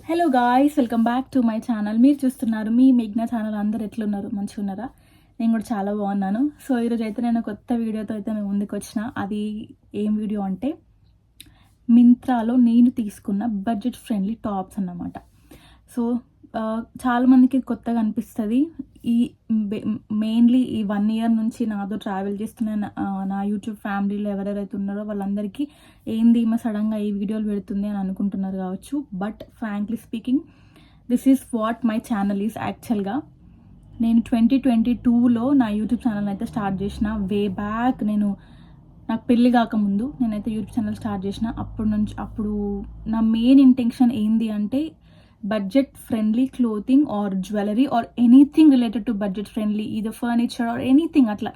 Hello guys, welcome back to my channel. మీరు చూస్తున్నారు మీ మేఘ్నా channel. అందరు ఎట్లున్నారు? మంచిగా ఉన్నారా? నేను కూడా చాలా బాగున్నాను. సో ఈరోజు అయితే నేను కొత్త వీడియోతో అయితే మేము ముందుకు వచ్చిన. అది ఏం వీడియో అంటే మింత్రాలో నేను తీసుకున్న బడ్జెట్ ఫ్రెండ్లీ టాప్స్ అన్నమాట. సో చాలామందికి కొత్తగా అనిపిస్తుంది. ఈ మెయిన్లీ ఈ 1 year నుంచి నాతో ట్రావెల్ చేస్తున్న నా యూట్యూబ్ ఫ్యామిలీలో ఎవరెవరైతే ఉన్నారో వాళ్ళందరికీ ఏంది ఈమె సడన్గా ఈ వీడియోలు పెడుతుంది అని అనుకుంటున్నారు కావచ్చు. But frankly speaking, this is what my channel is. యాక్చువల్గా నేను 2022లో నా యూట్యూబ్ ఛానల్ అయితే స్టార్ట్ చేసిన. వే బ్యాక్ నాకు పెళ్ళి కాకముందు నేనైతే యూట్యూబ్ ఛానల్ స్టార్ట్ చేసిన. అప్పుడు నా మెయిన్ ఇంటెన్షన్ ఏంది అంటే budget friendly clothing or jewellery or anything related to budget friendly, ఇది ఫర్నిచర్ ఆర్ ఎనీథింగ్. అట్లా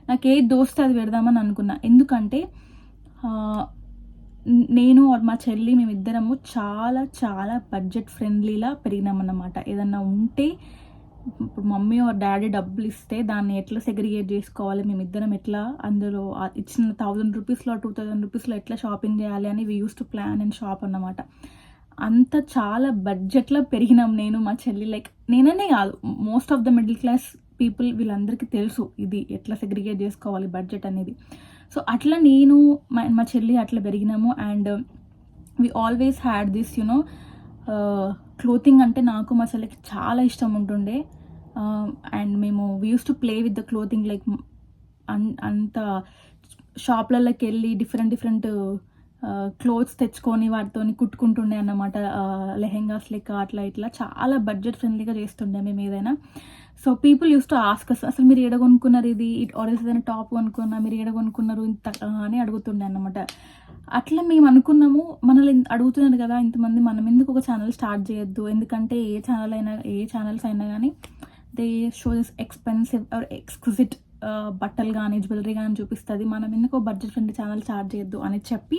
నాకు ఏది దోస్తే అది పెడదామని అనుకున్నా. ఎందుకంటే నేను ఆర్ మా చెల్లి మేమిద్దరము చాలా చాలా బడ్జెట్ ఫ్రెండ్లీలా పెరిగినామన్నమాట. ఏదన్నా ఉంటే ఇప్పుడు మమ్మీ ఆర్ డాడీ డబ్బులు ఇస్తే దాన్ని ఎట్లా సెగ్రిగేట్ చేసుకోవాలి, మేమిద్దరం ఎట్లా అందులో ఇచ్చిన 1000 రూపీస్లో 2000 రూపీస్లో ఎట్లా షాపింగ్ చేయాలి అని we use to plan and shop అన్నమాట. అంత చాలా బడ్జెట్లో పెరిగినాం నేను మా చెల్లి. లైక్ నేననే కాదు, most of the middle class people వీళ్ళందరికీ తెలుసు ఇది ఎట్లా సెగ్రిగేట్ చేసుకోవాలి బడ్జెట్ అనేది. సో అట్లా నేను మా చెల్లి అట్లా పెరిగినాము. And we always had this clothing అంటే నాకు మా చెల్లికి చాలా ఇష్టం ఉంటుండే. అండ్ మేము we use to play with the clothing. Like అంత షాప్లలోకి వెళ్ళి డిఫరెంట్ క్లోత్స్ తెచ్చుకొని వాటితో కుట్టుకుంటుండే అన్నమాట. లెహెంగాస్ లెక్క అట్లా ఇట్లా చాలా బడ్జెట్ ఫ్రెండ్లీగా చేస్తుండే మేము ఏదైనా. So people use to ask us, అసలు మీరు ఏడ కొనుక్కున్నారు ఇది, ఆర్ఎల్స్ ఏదైనా టాప్ కొనుక్కున్నా మీరు ఏడ కొనుక్కున్నారు ఇంత అని అడుగుతుండే అన్నమాట. అట్లా మేము అనుకున్నాము, మనల్ని అడుగుతున్నారు కదా ఇంతమంది, మనం ఎందుకు ఒక ఛానల్ స్టార్ట్ చేయొద్దు. ఎందుకంటే ఏ ఛానల్స్ అయినా కానీ they show this expensive or exquisite బట్టలు కానీ జ్యువెలరీ కానీ చూపిస్తుంది. మనం ఎందుకో బడ్జెట్ ఫ్రెండ్లీ ఛానల్ స్టార్ట్ చేయొద్దు అని చెప్పి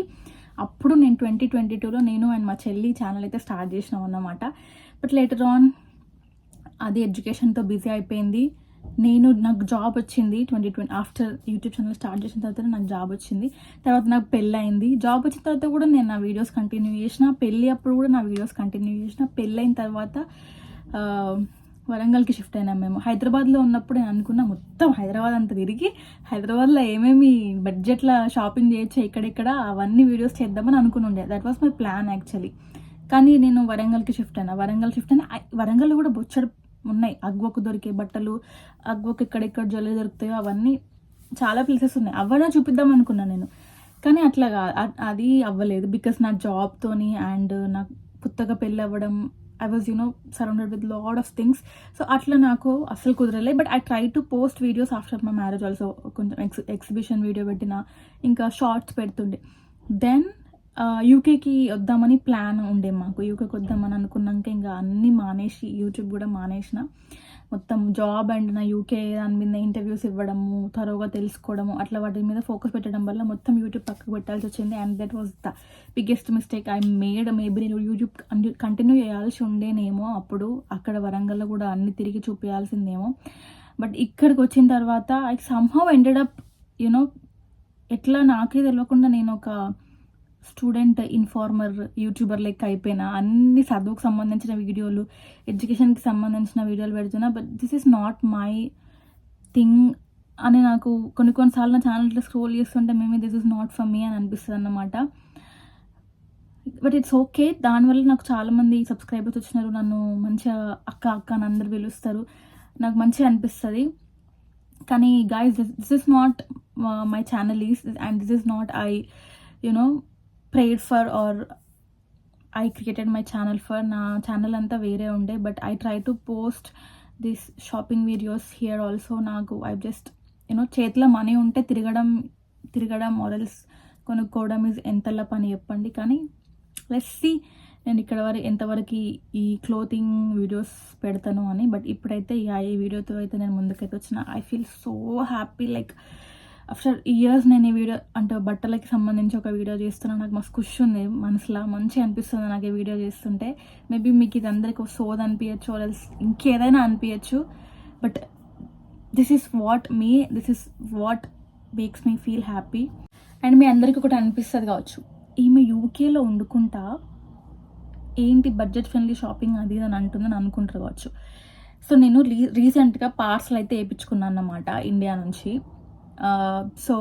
అప్పుడు నేను 2022లో నేను అండ్ మా చెల్లి ఛానల్ అయితే స్టార్ట్ చేసినాం అన్నమాట. బట్ లేటర్ ఆన్ అది ఎడ్యుకేషన్తో బిజీ అయిపోయింది. నాకు జాబ్ వచ్చింది 2020. ఆఫ్టర్ యూట్యూబ్ ఛానల్ స్టార్ట్ చేసిన తర్వాత నాకు జాబ్ వచ్చింది. తర్వాత నాకు పెళ్ళి అయింది. జాబ్ వచ్చిన తర్వాత కూడా నేను నా వీడియోస్ కంటిన్యూ చేసిన. పెళ్ళి అప్పుడు కూడా నా వీడియోస్ కంటిన్యూ చేసిన. పెళ్ళి అయిన తర్వాత వరంగల్కి షిఫ్ట్ అయినాం మేము. హైదరాబాద్లో ఉన్నప్పుడు నేను అనుకున్నా మొత్తం హైదరాబాద్ అంతా తిరిగి హైదరాబాద్లో ఏమేమి బడ్జెట్లో షాపింగ్ చేయొచ్చు ఎక్కడెక్కడ అవన్నీ వీడియోస్ చేద్దామని అనుకుని ఉండే. That was my plan actually. కానీ నేను వరంగల్కి షిఫ్ట్ అయినా. వరంగల్లో కూడా బొచ్చడు ఉన్నాయి. అగ్వకు దొరికే బట్టలు, అగ్వకు ఎక్కడెక్కడ జ్యువెలరీ దొరుకుతాయో అవన్నీ చాలా ప్లేసెస్ ఉన్నాయి. అవన్నీ చూపిద్దాం అనుకున్నాను నేను. కానీ అట్లా అది అవ్వలేదు బికాస్ నా జాబ్తోని అండ్ నాకు కొత్తగా పెళ్ళి అవ్వడం, I was surrounded with lot of things. So అట్లా నాకు అస్సలు కుదరలే. But I try to post videos after my marriage also. కొంచెం ఎగ్జిబిషన్ వీడియో పెట్టిన, ఇంకా షార్ట్స్ పెడుతుండే. దెన్ యూకేకి వద్దామని ప్లాన్ ఉండే మాకు. యూకేకి వద్దామని అనుకున్నాక ఇంకా అన్నీ మానేసి యూట్యూబ్ కూడా మానేసిన. మొత్తం జాబ్ అండ్ నా యూకే దాని మీద ఇంటర్వ్యూస్ ఇవ్వడము, త్వరగా తెలుసుకోవడము, అట్లా వాటి మీద ఫోకస్ పెట్టడం వల్ల మొత్తం యూట్యూబ్ పక్కకు పెట్టాల్సి వచ్చింది. And that was the biggest mistake I made. Maybe నేను యూట్యూబ్ కంటిన్యూ చేయాల్సి ఉండేనేమో అప్పుడు. అక్కడ వరంగల్లో కూడా అన్ని తిరిగి చూపించాల్సిందేమో. బట్ ఇక్కడికి వచ్చిన తర్వాత ఐ సమ్హౌ ఎండెడ్ అప్ ఎట్లా నాకే తెలియకుండా నేను ఒక స్టూడెంట్ ఇన్ఫార్మర్ యూట్యూబర్ లెక్క అయిపోయినా. అన్ని చదువుకు సంబంధించిన వీడియోలు, ఎడ్యుకేషన్కి సంబంధించిన వీడియోలు పెడుతున్నా. But this is not my thing అని నాకు కొన్నిసార్లు నా ఛానల్ ఇట్లా స్క్రోల్ చేస్తుంటే maybe this is not for me అని అనిపిస్తుంది అన్నమాట. But it's okay. దానివల్ల నాకు చాలామంది సబ్స్క్రైబర్స్ వచ్చినారు. నన్ను మంచిగా అక్క అని అందరు పిలుస్తారు. నాకు మంచిగా అనిపిస్తుంది. కానీ guys, this is not my channel is, and this is not I prayed for or I created my channel for. నా ఛానల్ అంతా వేరే ఉండే. But I try to post this shopping videos here also. నాకు I just చేతిలో money ఉంటే తిరగడం ఆర్ఎల్స్ కొనుక్కోవడం ఈజ్ ఎంతలా పని చెప్పండి. కానీ లెట్స్ సీ నేను ఇక్కడ ఎంతవరకు ఈ క్లోతింగ్ వీడియోస్ పెడతాను అని. బట్ ఇప్పుడైతే ఈ వీడియోతో అయితే నేను ముందుకైతే వచ్చిన. I feel so happy. Like after years నేను ఈ వీడియో అంటే బట్టలకి సంబంధించి ఒక వీడియో చేస్తున్నా. నాకు మస్తు ఖుషి ఉంది మనసులో, మంచిగా అనిపిస్తుంది నాకు ఈ వీడియో చేస్తుంటే. మేబీ మీకు ఇది అందరికీ సోది అనిపించచ్చు, ఇంకేదైనా అనిపించచ్చు. But this is what makes me feel happy. And మీ అందరికీ ఒకటి అనిపిస్తుంది కావచ్చు, ఈమె యూకేలో వండుకుంటా ఏంటి బడ్జెట్ ఫ్రెండ్లీ షాపింగ్ అది అని అంటుందని అనుకుంటారు కావచ్చు. సో నేను రీసెంట్గా పార్సల్ అయితే వేయించుకున్నాను అన్నమాట ఇండియా నుంచి. సో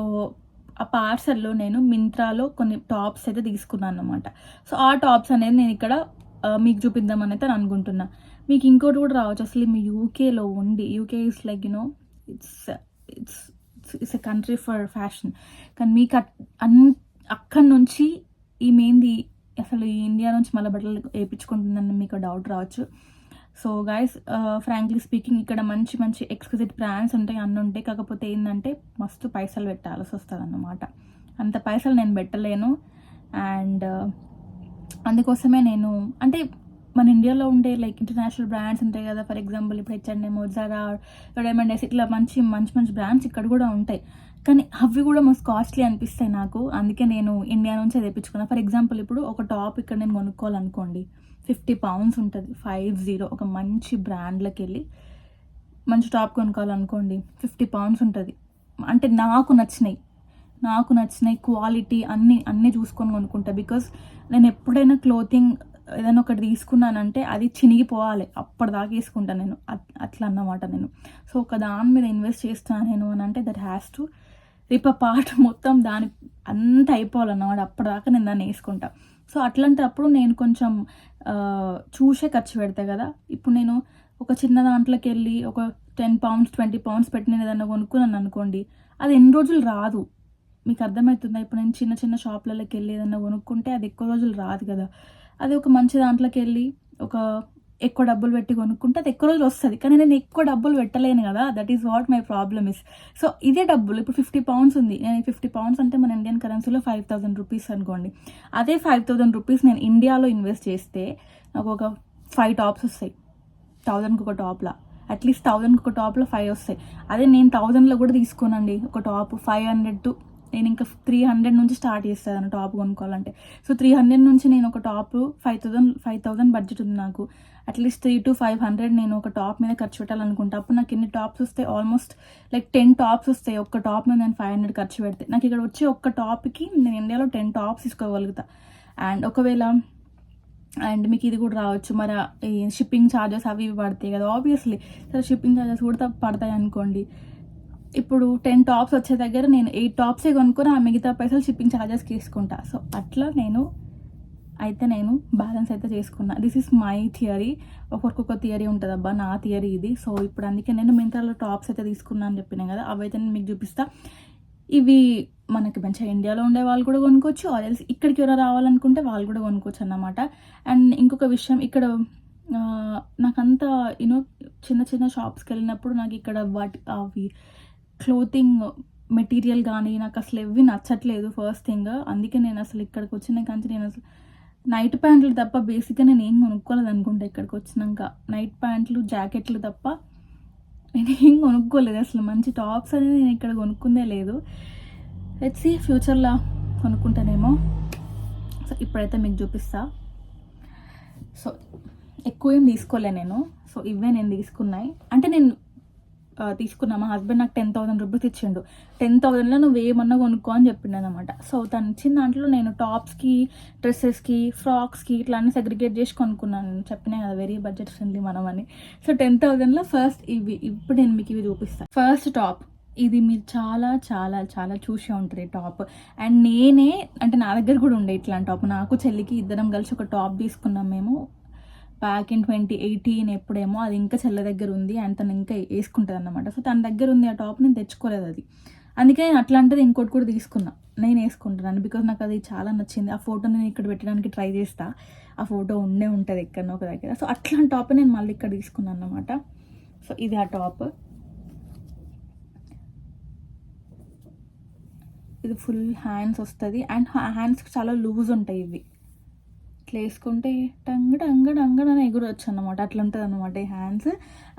ఆ పార్సల్లో నేను మింత్రాలో కొన్ని టాప్స్ అయితే తీసుకున్నాను అన్నమాట. సో ఆ టాప్స్ అనేది నేను ఇక్కడ మీకు చూపిద్దామని అయితే అనుకుంటున్నా. మీకు ఇంకోటి కూడా రావచ్చు, అసలు మీ యూకేలో ఉండి, UK is like you know it's it's it's a country for fashion, కానీ మీకు అక్కడి నుంచి ఈ మెయిన్ది అసలు ఈ ఇండియా నుంచి మళ్ళీ బట్టలు వేయించుకుంటుందని మీకు డౌట్ రావచ్చు. సో గైస్, ఫ్రాంక్లీ స్పీకింగ్ ఇక్కడ మంచి మంచి ఎక్స్క్లూజివ్ బ్రాండ్స్ ఉంటాయి, అన్నీ ఉంటాయి. కాకపోతే ఏంటంటే మస్తు పైసలు పెట్టాల్సి వస్తుంది అన్నమాట. అంత పైసలు నేను పెట్టలేను. అండ్ అందుకోసమే నేను అంటే మన ఇండియాలో ఉండే లైక్ ఇంటర్నేషనల్ బ్రాండ్స్ ఉంటాయి కదా, ఫర్ ఎగ్జాంపుల్ ఇప్పుడు H&M, Zara, డైమండ్, ఇట్లా మంచి మంచి మంచి బ్రాండ్స్ ఇక్కడ కూడా ఉంటాయి. కానీ అవి కూడా మస్తు కాస్ట్లీ అనిపిస్తాయి నాకు. అందుకే నేను ఇండియా నుంచి తెప్పించుకున్నాను. ఫర్ ఎగ్జాంపుల్ ఇప్పుడు ఒక టాప్ ఇక్కడ నేను కొనుక్కోవాలనుకోండి, 50 pounds ఉంటుంది. 50 ఒక మంచి బ్రాండ్లోకి వెళ్ళి మంచి టాప్ కొనుక్కోవాలనుకోండి 50 pounds ఉంటుంది. అంటే నాకు నచ్చినాయి క్వాలిటీ అన్నీ చూసుకొని కొనుక్కుంటా. బికాస్ నేను ఎప్పుడైనా క్లోతింగ్ ఏదైనా ఒకటి తీసుకున్నానంటే అది చినిగిపోవాలి, అప్పటిదాకా వేసుకుంటాను నేను. అట్లా అన్నమాట నేను. సో ఒక దాని మీద ఇన్వెస్ట్ చేస్తాను నేను అని అంటే that has to rip part మొత్తం దాని అంత అయిపోవాలన్నమాట. అప్పటిదాకా నేను దాన్ని వేసుకుంటా. సో అట్లాంటప్పుడు నేను కొంచెం చూసే ఖర్చు పెడతా కదా. ఇప్పుడు నేను ఒక చిన్న దాంట్లోకి వెళ్ళి ఒక 10 pounds 20 pounds పెట్టి నేను ఏదైనా కొనుక్కున్నాను అనుకోండి, అది ఎన్ని రోజులు రాదు. మీకు అర్థమవుతుందా? ఇప్పుడు నేను చిన్న చిన్న షాప్లలోకి వెళ్ళి ఏదైనా కొనుక్కుంటే అది ఎక్కువ రోజులు రాదు కదా. అది ఒక మంచి దాంట్లోకి వెళ్ళి ఒక ఎక్కువ డబ్బులు పెట్టి కొనుక్కుంటే అది ఎక్కువ రోజులు వస్తుంది. కానీ నేను ఎక్కువ డబ్బులు పెట్టలేను కదా. That is what my problem is. So ఇదే డబ్బులు ఇప్పుడు 50 pounds ఉంది. నేను 50 pounds అంటే మన ఇండియన్ కరెన్సీలో 5,000 rupees అనుకోండి. అదే 5,000 rupees నేను ఇండియాలో ఇన్వెస్ట్ చేస్తే నాకు ఒక 5 tops వస్తాయి. 1,000కి ఒక టాప్లో అట్లీస్ట్ 1,000కి ఒక టాప్లో 5 వస్తాయి. అదే నేను 1,000లో కూడా తీసుకోనండి ఒక టాప్ 500 to నేను ఇంకా 300 నుంచి స్టార్ట్ చేస్తాను టాప్ కొనుక్కోవాలంటే. సో 300 నుంచి నేను ఒక టాప్ 5,000 బడ్జెట్ ఉంది నాకు. అట్లీస్ట్ 3 to 500 నేను ఒక టాప్ మీద ఖర్చు పెట్టాలనుకుంటా. అప్పుడు నాకు ఎన్ని టాప్స్ వస్తాయి? ఆల్మోస్ట్ లైక్ 10 tops వస్తాయి. ఒక్క టాప్ మీద నేను 500 ఖర్చు పెడితే నాకు ఇక్కడ వచ్చే ఒక్క టాప్కి నేను ఇండియాలో 10 tops తీసుకోగలుగుతా. అండ్ ఒకవేళ అండ్ మీకు ఇది కూడా రావచ్చు, మరి ఈ షిప్పింగ్ ఛార్జెస్ అవి ఇవి పడతాయి కదా. ఆబ్వియస్లీ సరే షిప్పింగ్ ఛార్జెస్ కూడా పడతాయి అనుకోండి. ఇప్పుడు 10 tops వచ్చే దగ్గర నేను 8 tops కొనుక్కొని ఆ మిగతా పైసలు షిప్పింగ్ ఛార్జెస్కి వేసుకుంటా. సో అట్లా నేను బ్యాలెన్స్ అయితే చేసుకున్నా. This is my theory. ఒక్కొక్క థియరీ ఉంటుంది అబ్బా, నా థియరీ ఇది. సో ఇప్పుడు అందుకే నేను మింత్రాలో టాప్స్ అయితే తీసుకున్నాను అని చెప్పినాను కదా, అవి అయితే నేను మీకు చూపిస్తా. ఇవి మనకి మంచిగా ఇండియాలో ఉండే వాళ్ళు కూడా కొనుక్కోవచ్చు, ఆల్రెడీ ఇక్కడికి ఎవరైనా రావాలనుకుంటే వాళ్ళు కూడా కొనుక్కోవచ్చు అన్నమాట. అండ్ ఇంకొక విషయం, ఇక్కడ నాకంతా యూనో చిన్న చిన్న షాప్స్కి వెళ్ళినప్పుడు నాకు ఇక్కడ అవి క్లోతింగ్ మెటీరియల్ కానీ నాకు అసలు ఎవి నచ్చట్లేదు ఫస్ట్ థింగ్. అందుకే నేను అసలు ఇక్కడికి వచ్చిన కానీ నేను అసలు నైట్ ప్యాంట్లు తప్ప బేసిక్గా నేను ఏం కొనుక్కోలేదు అనుకుంటా. ఇక్కడికి వచ్చినాక నైట్ ప్యాంట్లు జాకెట్లు తప్ప నేను ఏం కొనుక్కోలేదు. అసలు మంచి టాప్స్ అనేది నేను ఇక్కడ కొనుక్కుందే లేదు. లెట్స్ సీ ఫ్యూచర్లో కొనుక్కుంటానేమో. సో ఇప్పుడైతే మీకు చూపిస్తా. సో ఎక్కువ ఏం తీసుకోలే నేను. సో ఇవే నేను తీసుకున్నాయి. అంటే నేను తీసుకున్నా, మా హస్బెండ్ నాకు 10,000 rupees ఇచ్చిండు. 10,000లో నువ్వు ఏమన్నా కొనుక్కో అని చెప్పిండు అనమాట. సో తను ఇచ్చిన దాంట్లో నేను టాప్స్కి, డ్రెస్సెస్కి, ఫ్రాక్స్కి ఇట్లా అన్ని సెగ్రిగేట్ చేసి కొనుక్కున్నాను. నేను చెప్పినా కదా వెరీ బడ్జెట్ ఫ్రెండ్లీ మనం అని. సో 10,000లో ఫస్ట్ ఇప్పుడు నేను మీకు ఇవి చూపిస్తాను. ఫస్ట్ టాప్ ఇది మీరు చాలా చాలా చాలా చూసే ఉంటారు ఈ టాప్. అండ్ నేనే అంటే నా దగ్గర కూడా ఉండే ఇట్లాంటి టాప్. నాకు చెల్లికి ఇద్దరం కలిసి ఒక టాప్ తీసుకున్నాం మేము బ్యాక్ ఇన్ 2018 ఎప్పుడేమో. అది ఇంకా చెల్లె దగ్గర ఉంది అండ్ తను ఇంకా వేసుకుంటుంది అన్నమాట. సో తన దగ్గర ఉంది ఆ టాప్, నేను తెచ్చుకోలేదు అది. అందుకే నేను అట్లాంటిది ఇంకోటి కూడా తీసుకున్నా, నేను వేసుకుంటున్నాను. బికాజ్ నాకు అది చాలా నచ్చింది. ఆ ఫోటో నేను ఇక్కడ పెట్టడానికి ట్రై చేస్తా, ఆ ఫోటో ఉంటుంది ఎక్కడనో ఒక దగ్గర. సో అట్లాంటి టాప్ నేను మళ్ళీ ఇక్కడ తీసుకున్నాను అన్నమాట. సో ఇది ఆ టాప్. ఇది ఫుల్ హ్యాండ్స్ వస్తుంది అండ్ హ్యాండ్స్ చాలా లూజ్ ఉంటాయి. ఇవి ఇట్లా వేసుకుంటే టంగడని ఎగురొచ్చు అన్నమాట. అట్లా ఉంటుంది అన్నమాట ఈ హ్యాండ్స్.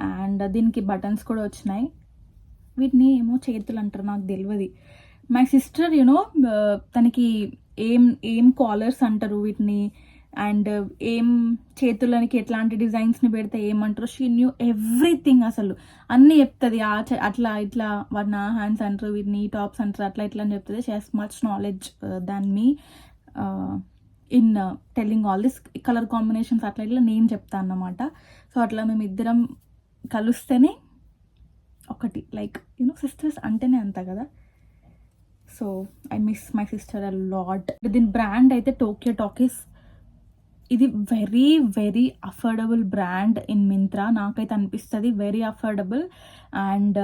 అండ్ దీనికి బటన్స్ కూడా వచ్చినాయి. వీటిని ఏమో చేతులు అంటారు, నాకు తెలియదు. మై సిస్టర్ యూనో తనకి ఏం కాలర్స్ అంటారు వీటిని, అండ్ ఏం చేతులకి ఎట్లాంటి డిజైన్స్ని పెడితే ఏమంటారు, షీ న్యూ ఎవ్రీథింగ్. అసలు అన్నీ చెప్తుంది. అట్లా ఇట్లా నా హ్యాండ్స్ అంటారు, వీటిని టాప్స్ అంటారు, అట్లా ఇట్లా అని చెప్తుంది. She has much knowledge than me. In telling all this colour combinations అట్లా ఇట్లా నేను చెప్తాను అన్నమాట. సో అట్లా మేము ఇద్దరం కలిస్తేనే ఒకటి, లైక్ సిస్టర్స్ అంటేనే అంత కదా. So I miss my sister a lot. దీని బ్రాండ్ అయితే టోక్యో టాకీస్. ఇది very very affordable brand in Myntra, నాకైతే అనిపిస్తుంది very affordable. And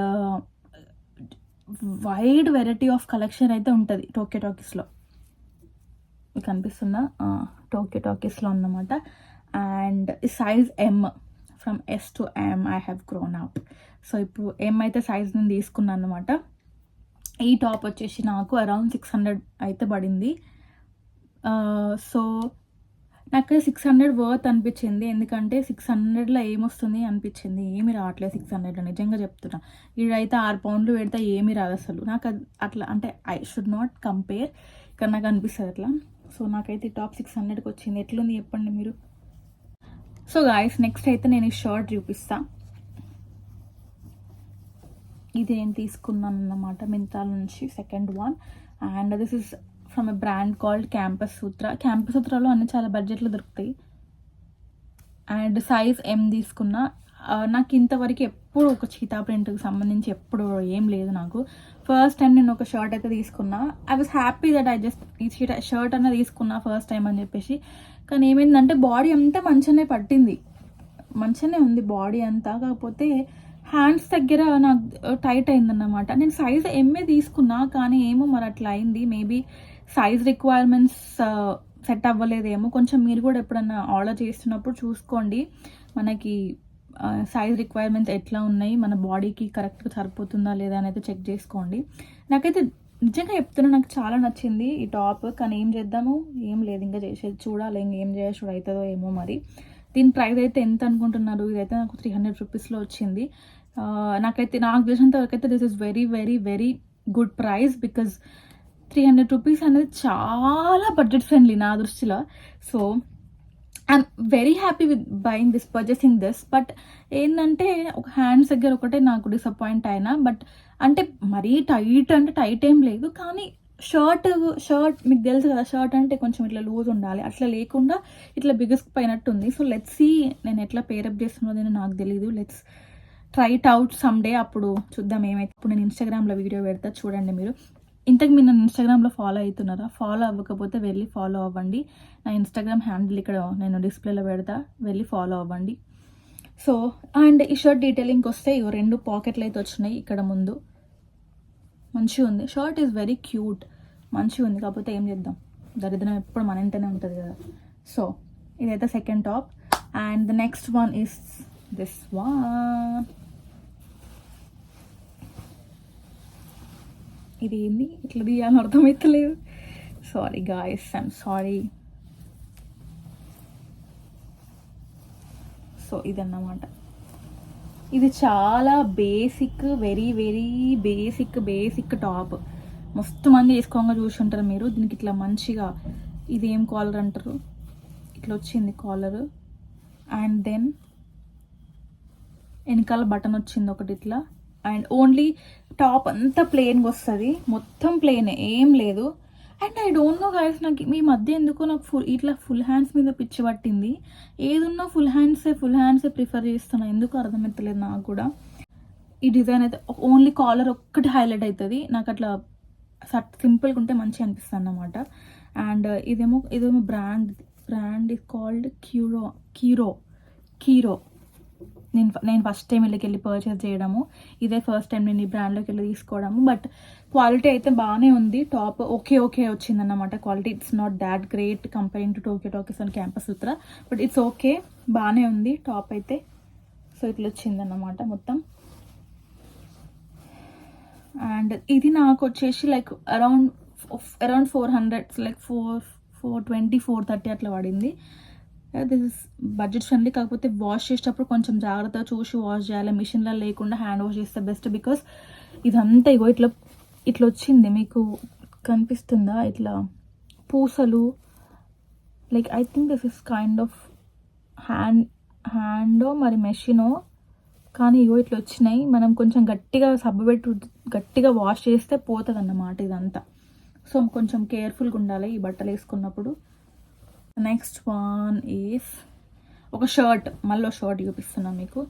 wide variety of collection అయితే ఉంటుంది టోక్యో టాకీస్లో. మీకు కనిపిస్తుందా? టోక్యో టాకీస్లో అన్నమాట. And size M, from S to M I have grown up. సో ఇప్పుడు ఎమ్ అయితే సైజ్ నేను తీసుకున్నాను అనమాట. ఈ టాప్ వచ్చేసి నాకు అరౌండ్ 600 అయితే పడింది. సో నాకు 600 వర్త్ అనిపించింది, ఎందుకంటే 600లో ఏమొస్తుంది అనిపించింది. ఏమి రావట్లేదు 600లో, నిజంగా చెప్తున్నా. ఇదైతే 6 పౌండ్లు పెడితే ఏమీ రాదు అసలు. నాకు అట్లా అంటే ఐ షుడ్ నాట్ కంపేర్, కానీ నాకు అనిపిస్తుంది అట్లా. సో నాకైతే ఈ టాప్ 600కి వచ్చింది. ఎట్లుంది చెప్పండి మీరు. సో గాయస్, నెక్స్ట్ అయితే నేను ఈ షర్ట్ చూపిస్తా. ఇది నేను తీసుకున్నాను అన్నమాట మింత్రా నుంచి, second one. And this is from a brand called Campus Sutra. Campus సూత్రలో అన్ని చాలా బడ్జెట్లో దొరుకుతాయి. అండ్ సైజ్ ఎం తీసుకున్నా. నాకు ఇంతవరకు ఎప్పుడు ఒక చీతా ప్రింట్కి సంబంధించి ఎప్పుడు ఏం లేదు నాకు. ఫస్ట్ టైం నేను ఒక షర్ట్ అయితే తీసుకున్నా. I was happy that I just ఈ షర్ట్ అన్న తీసుకున్నా ఫస్ట్ టైం అని చెప్పేసి. కానీ ఏమైందంటే బాడీ అంతా మంచిగానే పట్టింది, మంచిగానే ఉంది బాడీ అంతా. కాకపోతే హ్యాండ్స్ దగ్గర నాకు టైట్ అయిందన్నమాట. నేను సైజ్ ఎంఏ తీసుకున్నా, కానీ ఏమో మరి అట్లా అయింది. మేబీ సైజ్ రిక్వైర్మెంట్స్ సెట్ అవ్వలేదేమో. కొంచెం మీరు కూడా ఎప్పుడన్నా ఆర్డర్ చేస్తున్నప్పుడు చూసుకోండి, మనకి సైజ్ రిక్వైర్మెంట్స్ ఎట్లా ఉన్నాయి, మన బాడీకి కరెక్ట్గా సరిపోతుందా లేదా అనేది చెక్ చేసుకోండి. నాకైతే నిజంగా చెప్తున్నా, నాకు చాలా నచ్చింది ఈ టాప్. కానీ ఏం చేద్దాము, ఏం లేదు, ఇంకా చేసేది చూడాలి, ఇంకేం చేయొచ్చు అవుతుందో ఏమో మరి. దీని ప్రైస్ అయితే ఎంత అనుకుంటున్నారు? ఇదైతే నాకు 300 రూపీస్లో వచ్చింది. నాకు తెలిసినంత వరకు అయితే this is very very very good price, because 300 rupees అనేది చాలా బడ్జెట్ ఫ్రెండ్లీ నా దృష్టిలో. So I'm very happy with buying this, purchasing this. But ఏంటంటే ఒక హ్యాండ్స్ దగ్గర ఒకటే నాకు డిసప్పాయింట్ అయినా. బట్ అంటే మరీ టైట్ అంటే టైట్ ఏం లేదు, కానీ షర్ట్ మీకు తెలుసు కదా, షర్ట్ అంటే కొంచెం ఇట్లా లూజ్ ఉండాలి, అట్లా లేకుండా ఇట్లా బిగుసుకుపోయినట్టు ఉంది. సో లెట్స్ సీ నేను ఎట్లా పేరప్ చేస్తున్నది నాకు తెలీదు. Let's try it out some day, అప్పుడు చూద్దాం ఏమైతే. ఇప్పుడు నేను ఇన్స్టాగ్రామ్లో వీడియో పెడతా చూడండి మీరు. ఇంతకు మీరు నన్ను ఇన్స్టాగ్రామ్లో ఫాలో అవుతున్నారా? ఫాలో అవ్వకపోతే వెళ్ళి ఫాలో అవ్వండి. నా ఇన్స్టాగ్రామ్ హ్యాండిల్ ఇక్కడ నేను డిస్ప్లేలో పెడతా, వెళ్ళి ఫాలో అవ్వండి. సో అండ్ ఈ షర్ట్ డీటెయిలింగ్కి వస్తే ఇవి 2 పాకెట్లు అయితే వచ్చినాయి ఇక్కడ ముందు. మంచిగా ఉంది, షర్ట్ ఈజ్ వెరీ క్యూట్, మంచిగా ఉంది. కాకపోతే ఏం చేద్దాం, దరిద్రం ఎప్పుడు మన ఇంటనే ఉంటుంది కదా. సో ఇదైతే second top. And the next one is this one. ఇది ఏంది ఇట్లా తీయాలని అర్థమవుతలేదు. Sorry guys, I'm sorry. So ఇదన్నమాట. ఇది చాలా basic, very very basic top. మస్తు మంది వేసుకోగా చూసుంటారు మీరు. దీనికి ఇట్లా మంచిగా, ఇది ఏం కాలర్ అంటారు, ఇట్లా వచ్చింది కాలర్. అండ్ దెన్ వెనకాల బటన్ వచ్చింది ఒకటి ఇట్లా. అండ్ ఓన్లీ టాప్ అంతా ప్లెయిన్గా వస్తుంది, మొత్తం ప్లెయిన్, ఏం లేదు. And I don't know guys, నాకు మీ మధ్య ఎందుకో నాకు ఇట్లా ఫుల్ హ్యాండ్స్ మీద పిచ్చి పట్టింది. ఏదున్నా ఫుల్ హ్యాండ్సే ప్రిఫర్ చేస్తున్నా, ఎందుకు అర్థమవుతలేదు నాకు కూడా. ఈ డిజైన్ అయితే ఓన్లీ కాలర్ ఒక్కటి హైలైట్ అవుతుంది నాకు, అట్లా సింపుల్గా ఉంటే మంచిగా అనిపిస్తుంది అన్నమాట. అండ్ ఇదేమో బ్రాండ్ ఇస్ కాల్డ్ కీరో. నేను ఫస్ట్ టైం వెళ్ళి పర్చేస్ చేయడము, ఇదే ఫస్ట్ టైం నేను ఈ బ్రాండ్లోకి వెళ్ళి తీసుకోవడము. బట్ క్వాలిటీ అయితే బాగానే ఉంది. టాప్ ఓకే వచ్చిందన్నమాట quality. It's not that great comparing to Tokyo talkies and campus Sutra, but it's okay, బాగానే ఉంది టాప్ అయితే. సో ఇట్లా వచ్చిందన్నమాట మొత్తం. అండ్ ఇది నాకు వచ్చేసి లైక్ అరౌండ్ 400, లైక్ 420 430 అట్లా పడింది. This is budget friendly. కాకపోతే వాష్ చేసేటప్పుడు కొంచెం జాగ్రత్తగా చూసి వాష్ చేయాలి, మిషన్లో లేకుండా హ్యాండ్ వాష్ చేస్తే బెస్ట్. బికాస్ ఇదంతా ఇగో ఇట్లా వచ్చింది, మీకు కనిపిస్తుందా ఇట్లా పూసలు. Like I think this is kind of హ్యాండో మరి మెషినో, కానీ ఇగో ఇట్లా వచ్చినాయి. మనం కొంచెం గట్టిగా సబ్బు పెట్టి గట్టిగా వాష్ చేస్తే పోతుంది అన్నమాట ఇదంతా. సో కొంచెం కేర్ఫుల్గా ఉండాలి ఈ బట్టలు వేసుకున్నప్పుడు. నెక్స్ట్ వన్ ఈస్ ఒక షర్ట్, మళ్ళీ షర్ట్ చూపిస్తున్నా మీకు.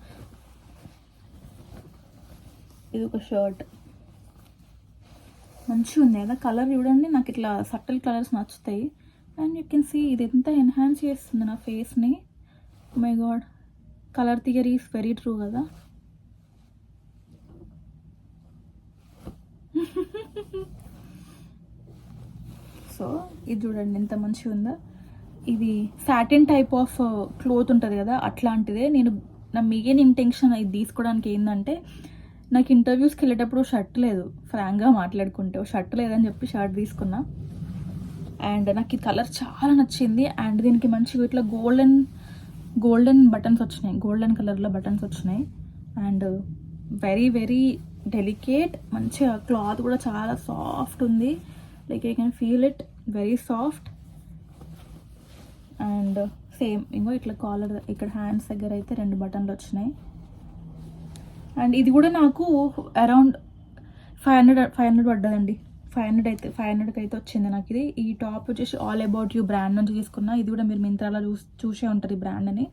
ఇది ఒక షర్ట్, మంచిగా ఉంది కదా కలర్. చూడండి, నాకు ఇట్లా సటిల్ కలర్స్ నచ్చుతాయి. అండ్ యూ కెన్ సీ ఇది ఎంత ఎన్హాన్స్ చేస్తుంది నా ఫేస్ని. My God, colour theory is very true కదా. సో ఇది చూడండి ఎంత మంచిగా ఉందో. ఇది సాటిన్ టైప్ ఆఫ్ క్లోత్ ఉంటుంది కదా, అట్లాంటిదే. నా మెయిన్ ఇంటెన్షన్ ఇది తీసుకోవడానికి ఏంటంటే, నాకు ఇంటర్వ్యూస్కి వెళ్ళేటప్పుడు షర్ట్ లేదు, ఫ్రాంక్గా మాట్లాడుకుంటే షర్ట్ లేదని చెప్పి షర్ట్ తీసుకున్నా. అండ్ నాకు ఈ కలర్ చాలా నచ్చింది. అండ్ దీనికి మంచిగా ఇట్లా గోల్డెన్ బటన్స్ వచ్చినాయి, గోల్డెన్ కలర్లో బటన్స్ వచ్చినాయి. అండ్ వెరీ వెరీ డెలికేట్, మంచిగా క్లాత్ కూడా చాలా సాఫ్ట్ ఉంది. Like I can feel it, very soft. And same ఇంకో ఇట్లా కాలర్ ఇక్కడ హ్యాండ్స్ దగ్గర అయితే 2 బటన్లు వచ్చినాయి. అండ్ ఇది కూడా నాకు అరౌండ్ 500 పడ్డదండి. 500కి అయితే వచ్చింది నాకు ఇది. ఈ టాప్ వచ్చేసి ఆల్ అబౌట్ యూ బ్రాండ్ నుంచి తీసుకున్నా. ఇది కూడా మీరు మింత్రాలో చూసే ఉంటుంది ఈ బ్రాండ్ అని,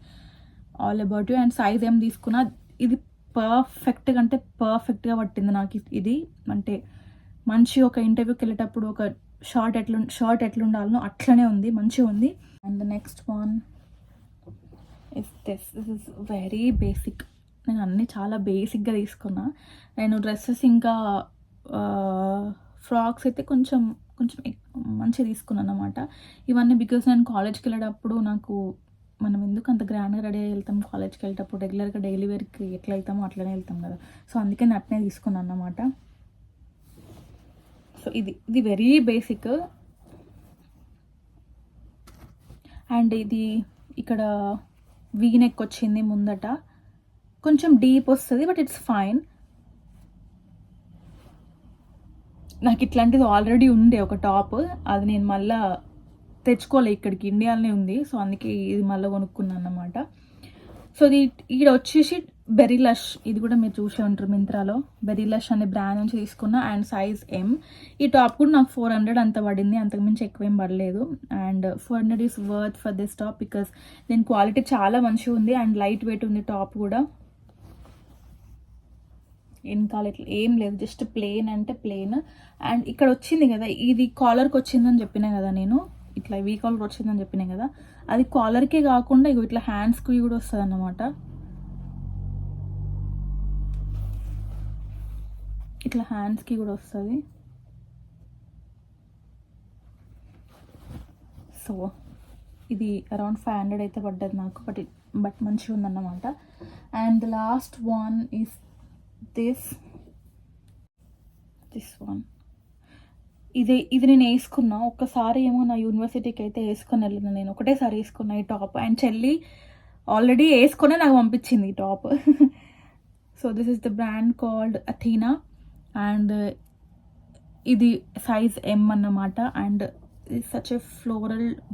all about you. And size ఏం తీసుకున్నా, ఇది పర్ఫెక్ట్గా అంటే పర్ఫెక్ట్గా పట్టింది నాకు ఇది. అంటే మంచి ఒక ఇంటర్వ్యూకి వెళ్ళేటప్పుడు ఒక షర్ట్ ఎట్లుండాలనో అట్లనే ఉంది, మంచిగా ఉంది. And next one is this is very basic. నేను అన్నీ చాలా బేసిక్గా తీసుకున్నా. నేను డ్రెస్సెస్ ఇంకా ఫ్రాక్స్ అయితే కొంచెం మంచిగా తీసుకున్నాను అనమాట. ఇవన్నీ బికాస్ నేను కాలేజ్కి వెళ్ళేటప్పుడు మనం ఎందుకు అంత గ్రాండ్గా రెడీ అయ్యి వెళ్తాం కాలేజ్కి వెళ్ళేటప్పుడు, రెగ్యులర్గా డైలీ వేర్కి ఎట్లా వెళ్తామో అట్లనే వెళ్తాం కదా. సో అందుకే నేను అట్నే తీసుకున్నాను అన్నమాట. సో ఇది వెరీ బేసిక్. అండ్ ఇది ఇక్కడ వీ నెక్ వచ్చింది ముందట, కొంచెం డీప్ వస్తుంది బట్ ఇట్స్ ఫైన్. నాకు ఇట్లాంటిది ఆల్రెడీ ఉండే ఒక టాప్, అది నేను మళ్ళీ తెచ్చుకోలే, ఇక్కడికి ఇండియాలోనే ఉంది. సో అందుకే ఇది మళ్ళీ కొనుక్కున్నాను అన్నమాట. సో ఇది వచ్చేసి బెరీ లష్, ఇది కూడా మీరు చూసే ఉంటారు మింత్రాలో. బెరీ లష్ అనే బ్రాండ్ నుంచి తీసుకున్నా. And size M. ఈ టాప్ కూడా నాకు 400 అంత పడింది, అంతకుమించి ఎక్కువేం పడలేదు. And 400 is worth for this top because దీని క్వాలిటీ చాలా మంచిగా ఉంది. అండ్ లైట్ వెయిట్ ఉంది టాప్ కూడా. వెనకాల ఇట్లా ఏం లేదు, జస్ట్ ప్లెయిన్ అంటే ప్లెయిన్. అండ్ ఇక్కడ వచ్చింది కదా, ఇది కాలర్కి వచ్చిందని చెప్పినా కదా నేను, ఇట్లా వీ కాలర్ వచ్చిందని చెప్పినా కదా, అది కాలర్కే కాకుండా ఇట్లా హ్యాండ్స్కి కూడా వస్తుంది అన్నమాట. ఇట్లా హ్యాండ్స్కి కూడా వస్తుంది. సో ఇది అరౌండ్ 500 అయితే పడ్డది నాకు, బట్ మంచిగా ఉందన్నమాట. And the last one is this one. ఇది నేను వేసుకున్నా ఒక్కసారి ఏమో, నా యూనివర్సిటీకి అయితే వేసుకొని వెళ్ళిన నేను, ఒకటేసారి వేసుకున్నా ఈ టాప్. అండ్ చెల్లి ఆల్రెడీ వేసుకునే నాకు పంపించింది ఈ top. So this is the brand called Athena. And ఇది సైజ్ M అన్నమాట. అండ్ ఇది such a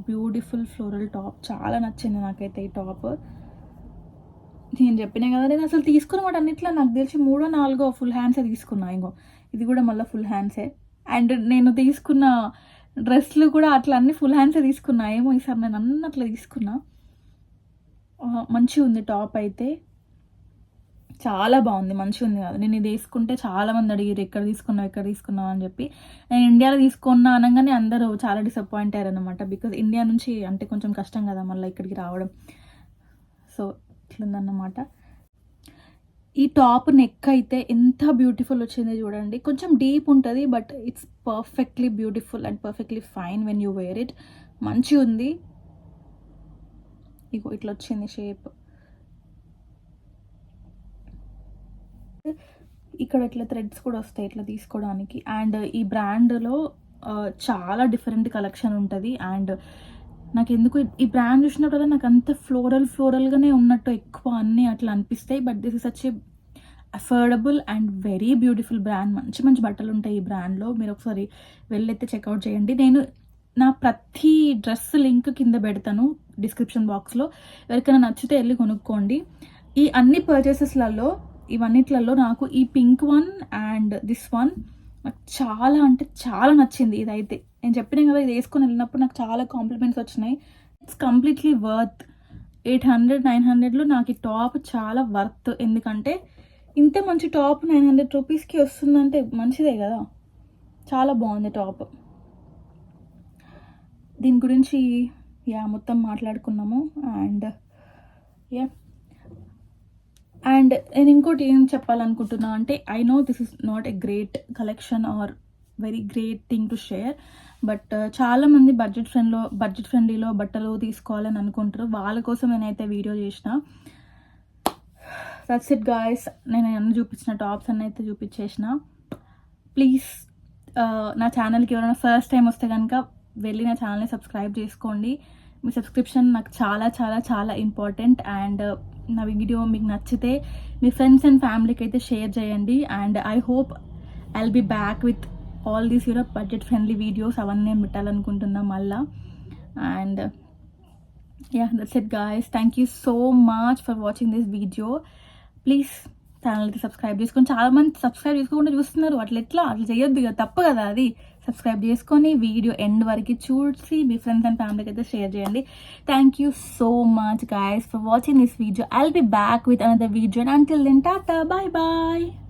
beautiful floral top, చాలా నచ్చింది నాకైతే ఈ టాప్. నేను చెప్పినా కదా, నేను అసలు తీసుకున్నమాట అన్నిట్లో నాకు తెలిసి 3 or 4 ఫుల్ హ్యాండ్సే తీసుకున్నా. ఇంకో ఇది కూడా మళ్ళీ ఫుల్ హ్యాండ్సే. అండ్ నేను తీసుకున్న డ్రెస్లు కూడా అట్లా అన్ని ఫుల్ హ్యాండ్సే తీసుకున్నా. ఏమో ఈసారి నేను అన్నీ అట్లా తీసుకున్నా. మంచిగా ఉంది టాప్ అయితే, చాలా బాగుంది, మంచిగా ఉంది కదా. నేను ఇది వేసుకుంటే చాలామంది అడిగారు ఎక్కడ తీసుకున్నావు అని చెప్పి. నేను ఇండియాలో తీసుకున్నా అనగానే అందరూ చాలా డిసప్పాయింట్ అయ్యారు అనమాట. బికాజ్ ఇండియా నుంచి అంటే కొంచెం కష్టం కదా మళ్ళీ ఇక్కడికి రావడం. సో ఇట్లుందన్నమాట. ఈ టాప్ నెక్ అయితే ఎంత బ్యూటిఫుల్ వచ్చింది చూడండి. కొంచెం డీప్ ఉంటుంది but it's perfectly beautiful and perfectly fine when you wear it. మంచిగా ఉంది. ఇగో ఇట్లా వచ్చింది షేప్. ఇక్కడ ఇట్లా థ్రెడ్స్ కూడా వస్తాయి ఇట్లా తీసుకోవడానికి. అండ్ ఈ బ్రాండ్లో చాలా డిఫరెంట్ కలెక్షన్ ఉంటుంది. అండ్ నాకు ఎందుకు ఈ బ్రాండ్ చూసినప్పుడు నాకు అంత ఫ్లోరల్గానే ఉన్నట్టు ఎక్కువ అన్నీ అట్లా అనిపిస్తాయి. But this is such a affordable and very beautiful brand. మంచి బట్టలు ఉంటాయి ఈ బ్రాండ్లో. మీరు ఒకసారి వెళ్ళైతే చెక్అవుట్ చేయండి. నేను నా ప్రతి డ్రెస్ లింక్ కింద పెడతాను డిస్క్రిప్షన్ బాక్స్లో. ఎవరికైనా నచ్చితే వెళ్ళి కొనుక్కోండి. ఈ అన్ని పర్చేసెస్లలో ఇవన్నిట్లలో నాకు ఈ pink one and this one నాకు చాలా అంటే చాలా నచ్చింది. ఇదైతే నేను చెప్పినా కదా, ఇది వేసుకొని వెళ్ళినప్పుడు నాకు చాలా కాంప్లిమెంట్స్ వచ్చినాయి. It's completely worth. 800-900లో నాకు ఈ టాప్ చాలా వర్త్. ఎందుకంటే ఇంత మంచి టాప్ 900 రూపీస్కి వస్తుందంటే మంచిదే కదా. చాలా బాగుంది టాప్. దీని గురించి మొత్తం మాట్లాడుకున్నాము. అండ్ నేను ఇంకోటి ఏం చెప్పాలనుకుంటున్నా అంటే, I know this is not a great collection or very great thing to share, but చాలామంది బడ్జెట్ ఫ్రెండ్లీలో బట్టలు తీసుకోవాలని అనుకుంటారు. వాళ్ళ కోసం నేనైతే వీడియో చేసిన. That's it guys. నేను అన్ని చూపించిన టాప్స్ అన్నీ అయితే చూపించేసిన. ప్లీజ్ నా ఛానల్కి ఎవరైనా ఫస్ట్ టైం వస్తే కనుక వెళ్ళి నా ఛానల్ని సబ్స్క్రైబ్ చేసుకోండి. మీ సబ్స్క్రిప్షన్ నాకు చాలా చాలా చాలా ఇంపార్టెంట్. అండ్ నా వీడియో మీకు నచ్చితే మీ ఫ్రెండ్స్ అండ్ ఫ్యామిలీకి అయితే షేర్ చేయండి. And I hope I'll be back with all these budget friendly videos. అవన్నీ నేను పెట్టాలనుకుంటున్నా మళ్ళా. And that's it guys. Thank you so much for watching this video. Please channel అయితే సబ్స్క్రైబ్ చేసుకొని, చాలామంది సబ్స్క్రైబ్ చేసుకోకుండా చూస్తున్నారు. అట్లా చేయొద్దు కదా, తప్పు కదా అది. సబ్స్క్రైబ్ చేసుకొని వీడియో ఎండ్ వరకు చూసి మీ ఫ్రెండ్స్ అండ్ ఫ్యామిలీకి అయితే షేర్ చేయండి. Thank you so much guys for watching this video. I'll be back with another video, and until then, tata, bye bye.